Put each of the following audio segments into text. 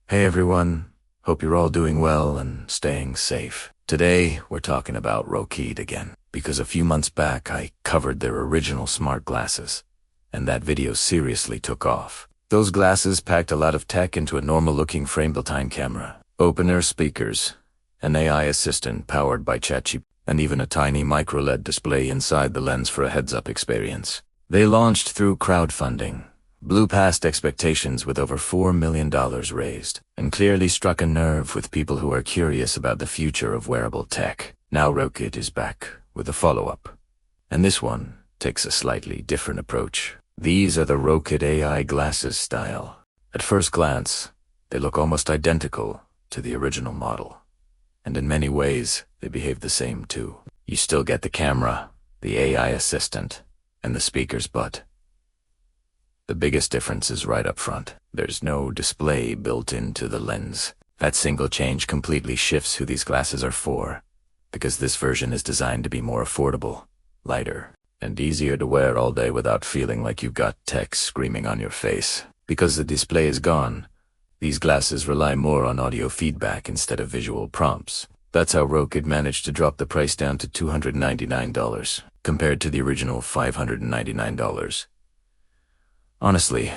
Hey everyone, hope you're all doing well and staying safe. Today, we're talking about Rokid again, because a few months back I covered their original smart glasses, and that video seriously took off. Those glasses packed a lot of tech into a normal-looking frame-built-in camera, open-ear speakers, an AI assistant powered by ChatGPT, and even a tiny micro-LED display inside the lens for a heads-up experience. They launched through crowdfunding, blew past expectations with over $4 million raised, and clearly struck a nerve with people who are curious about the future of wearable tech. Now Rokid is back with a follow-up, and this one takes a slightly different approach. These are the Rokid AI Glasses style. At first glance, they look almost identical to the original model, and in many ways, they behave the same too. You still get the camera, the AI assistant, and the speakers, but the biggest difference is right up front. There's no display built into the lens. That single change completely shifts who these glasses are for, because this version is designed to be more affordable, lighter, and easier to wear all day without feeling like you've got text screaming on your face. Because the display is gone, these glasses rely more on audio feedback instead of visual prompts. That's how Rokid managed to drop the price down to $299, compared to the original $599. Honestly,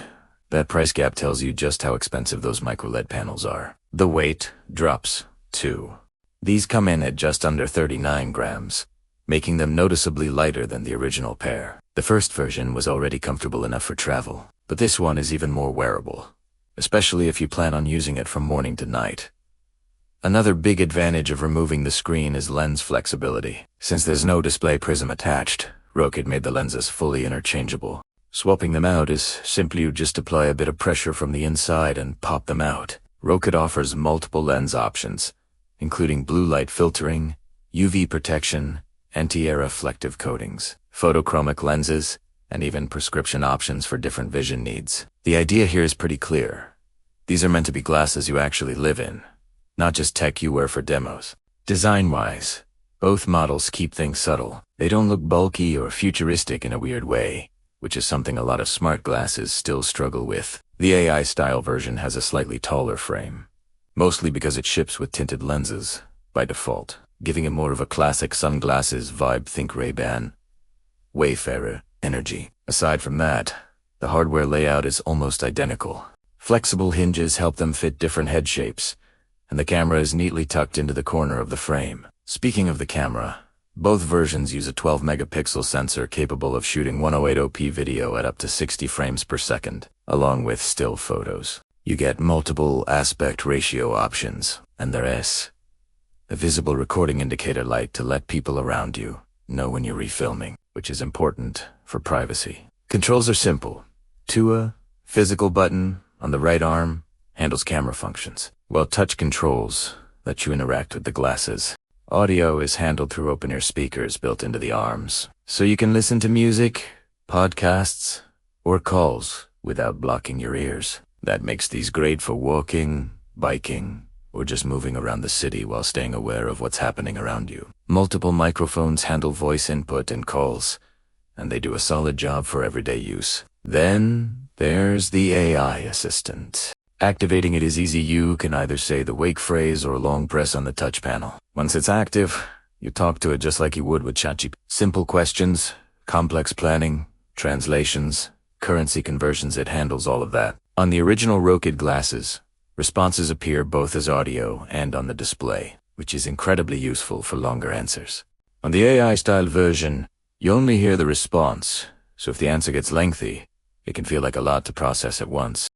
that price gap tells you just how expensive those micro-LED panels are. The weight drops, too. These come in at just under 39 grams, making them noticeably lighter than the original pair. The first version was already comfortable enough for travel, but this one is even more wearable, especially if you plan on using it from morning to night. Another big advantage of removing the screen is lens flexibility. Since there's no display prism attached, Rokid made the lenses fully interchangeable. Swapping them out is simply you just apply a bit of pressure from the inside and pop them out. Rokid offers multiple lens options, including blue light filtering, UV protection, anti-air reflective coatings, photochromic lenses, and even prescription options for different vision needs. The idea here is pretty clear. These are meant to be glasses you actually live in, not just tech you wear for demos. Design-wise, both models keep things subtle. They don't look bulky or futuristic in a weird way, which is something a lot of smart glasses still struggle with. The AI style version has a slightly taller frame, mostly because it ships with tinted lenses by default, giving it more of a classic sunglasses vibe. Think Ray-Ban, Wayfarer energy. Aside from that, the hardware layout is almost identical. Flexible hinges help them fit different head shapes, and the camera is neatly tucked into the corner of the frame. Speaking of the camera, both versions use a 12-megapixel sensor capable of shooting 1080p video at up to 60 frames per second, along with still photos. You get multiple aspect ratio options, and there's a visible recording indicator light to let people around you know when you're refilming, which is important for privacy. Controls are simple. A physical button on the right arm handles camera functions, while touch controls let you interact with the glasses. Audio is handled through open-ear speakers built into the arms, so you can listen to music, podcasts, or calls without blocking your ears. That makes these great for walking, biking, or just moving around the city while staying aware of what's happening around you. Multiple microphones handle voice input and calls, and they do a solid job for everyday use. Then there's the AI assistant. Activating it is easy. You can either say the wake phrase or long press on the touch panel. Once it's active, you talk to it just like you would with ChatGPT. Simple questions, complex planning, translations, currency conversions, it handles all of that. On the original Rokid glasses, responses appear both as audio and on the display, which is incredibly useful for longer answers. On the AI style version, you only hear the response, so if the answer gets lengthy, it can feel like a lot to process at once.